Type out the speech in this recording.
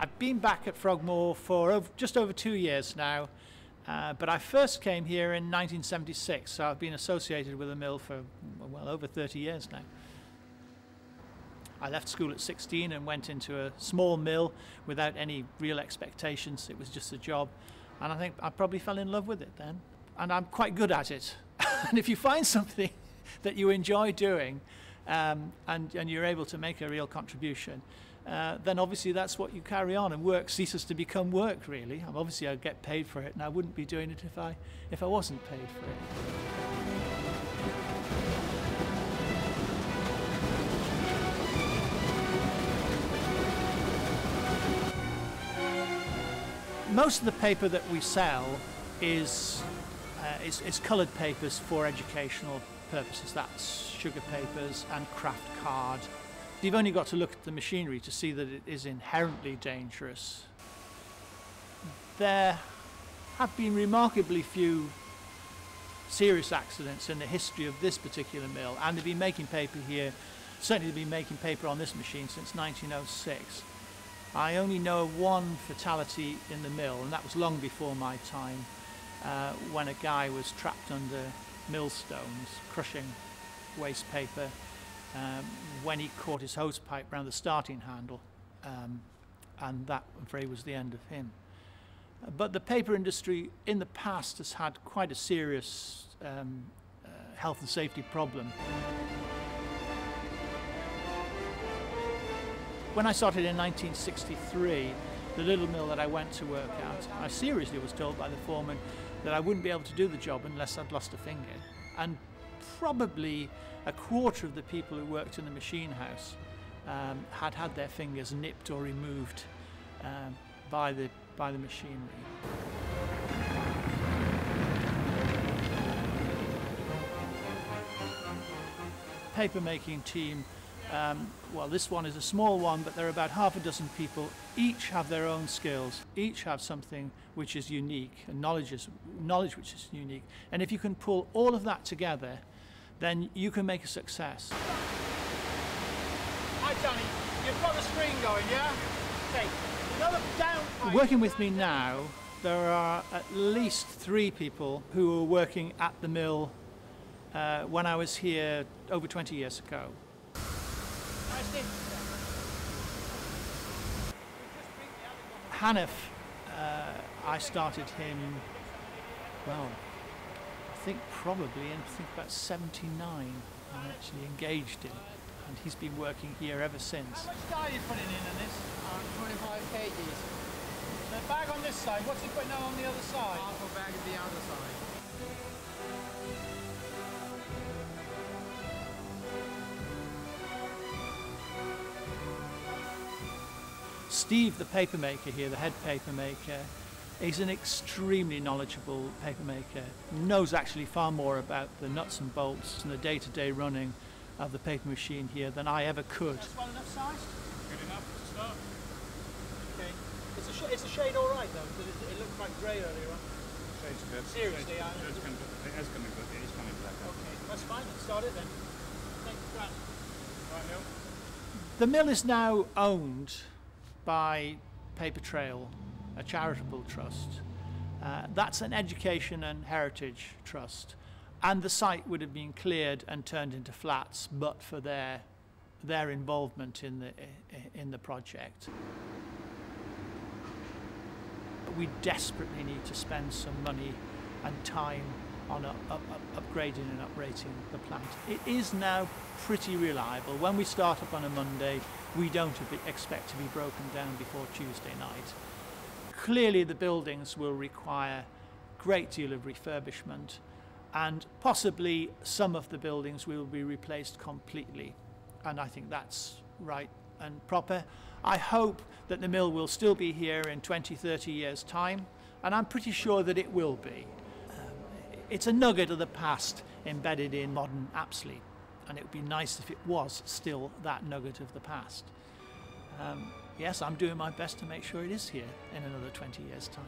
I've been back at Frogmore for just over 2 years now, but I first came here in 1976, so I've been associated with the mill for well over 30 years now. I left school at 16 and went into a small mill without any real expectations. It was just a job, and I think I probably fell in love with it then, and I'm quite good at it. And if you find something that you enjoy doing and you're able to make a real contribution, then obviously that's what you carry on, and work ceases to become work, really. Obviously I get paid for it, and I wouldn't be doing it if I wasn't paid for it. Most of the paper that we sell is coloured papers for educational purposes. That's sugar papers and craft card. You've only got to look at the machinery to see that it is inherently dangerous. There have been remarkably few serious accidents in the history of this particular mill, and they've been making paper here, certainly they've been making paper on this machine since 1906. I only know of one fatality in the mill, and that was long before my time, when a guy was trapped under millstones crushing waste paper when he caught his hose pipe round the starting handle, and that, I'm afraid, was the end of him. But the paper industry in the past has had quite a serious health and safety problem. When I started in 1963, the little mill that I went to work at, I seriously was told by the foreman that I wouldn't be able to do the job unless I'd lost a finger. And probably a quarter of the people who worked in the machine house had had their fingers nipped or removed by the machinery. Paper-making team, well, this one is a small one, but there are about half a dozen people. Each have their own skills, each have something which is unique, and knowledge which is unique. And if you can pull all of that together, then you can make a success. Hi Johnny, you've got the screen going, yeah? Okay, another down. Working with me now, there are at least 3 people who were working at the mill when I was here over 20 years ago. Hanif, I started him, well, I think probably in about 79. I actually engaged him, and he's been working here ever since. How much dye are you putting in this? 25 kgs. The bag on this side, what's he putting on the other side? Half a bag on the other side. Steve, the paper maker here, the head paper maker, is an extremely knowledgeable paper maker. Knows actually far more about the nuts and bolts and the day-to-day running of the paper machine here than I ever could. That's well enough size? Good enough to start. Okay. It's a shade all right though, because it looked quite grey earlier on. Shade's good. Seriously, it is coming good. It is coming black. Okay, that's fine. Let's start it then. Thank you, Grant. Right, Mill. The mill is now owned by Paper Trail, a charitable trust. That's an education and heritage trust, and the site would have been cleared and turned into flats but for their involvement in the project. We desperately need to spend some money and time on upgrading and uprating the plant. It is now pretty reliable. When we start up on a Monday, we don't expect to be broken down before Tuesday night. Clearly the buildings will require a great deal of refurbishment, and possibly some of the buildings will be replaced completely, and I think that's right and proper. I hope that the mill will still be here in 20-30 years time, and I'm pretty sure that it will be. It's a nugget of the past embedded in modern Apsley, and it would be nice if it was still that nugget of the past. Yes, I'm doing my best to make sure it is here in another 20 years' time.